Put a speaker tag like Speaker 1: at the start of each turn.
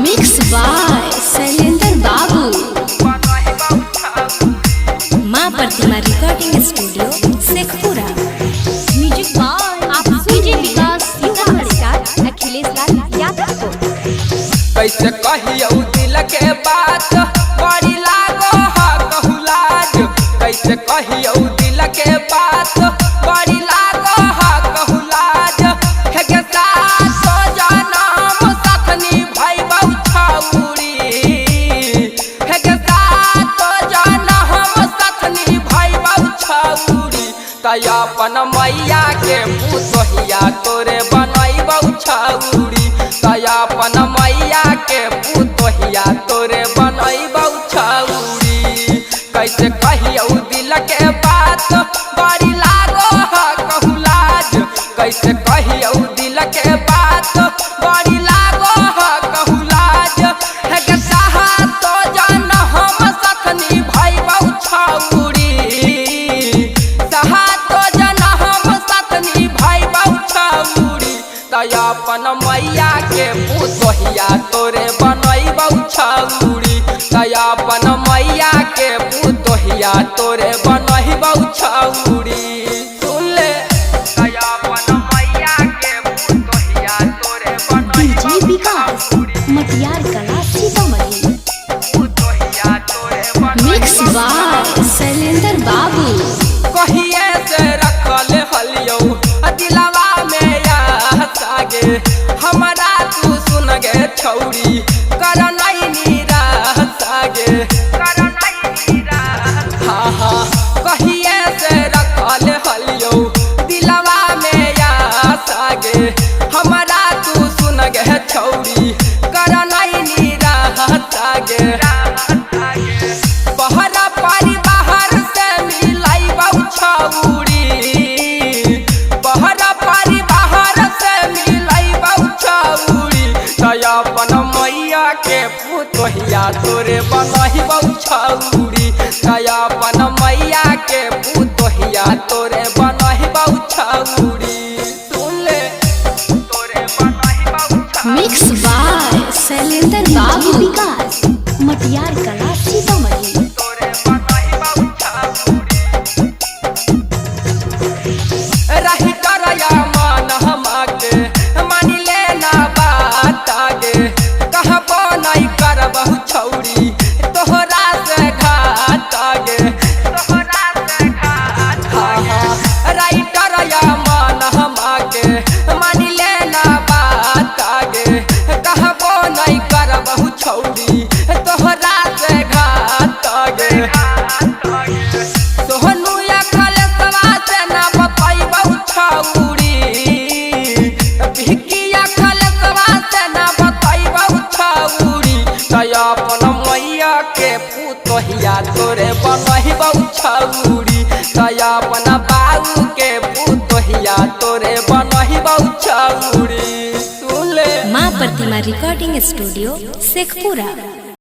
Speaker 1: Mix by Shailendra Babu. माँ Pratima recording studio Sheikhpura. Music by आप DJ Vikas singer Akhilesh Lal Yadav को।
Speaker 2: कैसे कहियो दिल के बात बड़ी लागो हा कहू लाज। कैसे कहियो दिल के बात बड़ी लागो हा कहू लाज। हे के साथ तो जनम सखनी भाई बहु छौरी। हे के साथ तो जनम सखनी भाई बहु छौरी। तय अपन मैया के पुतोहिया तोरे बनई बहु छौरी। तय अपन मैया के पुतोहिया तोरे बनई बहु छौरी। कैसे कहियो दिल के बात बड़ी लागो हा कहू लाज। कैसे कहियो दिल के बात बड़ी लागो हा कहू लाज। हे के साहा तो जान हम सखनी भाई बहु छौरी। साहा तो जान हम सखनी भाई बहु छौरी। तय अपन मैया के पुतोहिया तोरे बनई बहु छौरी। तय अपन मैया के पुतोहिया तोरे बनई बहु छौरी। सुन ले तय अपन मैया के पुतोहिया तोरे बनई
Speaker 1: डीजे विकास मटियार कला सीतामढ़ी।
Speaker 2: पुतोहिया तोरे बनई
Speaker 1: मिक्स बाय शैलेंद्र बाबू।
Speaker 2: कहिए से रखल हलियो दिलवा में या सागे। हमरा तू सुन गे छौरी करनई नीरा सागे। करनई नीरा हाँ हाँ कहिए से रखल हलियो दिलवा में या सागे। हमरा तू सुन गे छौरी करनई नीरा सागे। बहरा पारी बाहर से मिलाई बहु छौरी। बहरा पारी बाहर से मिलाई बहु छौरी। तय अपन मैया के पुतोहिया तोरे बनही बहु छौरी। तय अपन मैया के पुतोहिया तोरे बनही बहु छौरी। सुन ले तोरे बनही बहु छौरी।
Speaker 1: मिक्स बाय शैलेंद्र बाबू। विकास मटियार कला सीतामढ़ी।
Speaker 2: तोरे बनही बहु छौरी। रही करया मन हमाके मानी लेना बात आगे। कहबो नहीं करबहु छौरी तोहरा से घात आगे। तोहरा से घात हाँ हाँ रही करया मन हमाके मानी लेना बात आगे। कहबो नहीं करबहु छौरी तोहरा से घात आगे। सोहनु या खलेसवा से ना बताई बहु छौरी। भिकिया खलेसवा से ना बताई बहु छौरी। तय अपन मैया के पुतोहिया तोरे बनही बहु छौरी। तय अपन बाबू के पुतोहिया तोरे बनही बहु छौरी। सुन ले
Speaker 1: माँ प्रतिमा रिकॉर्डिंग स्टूडियो शेखपुरा।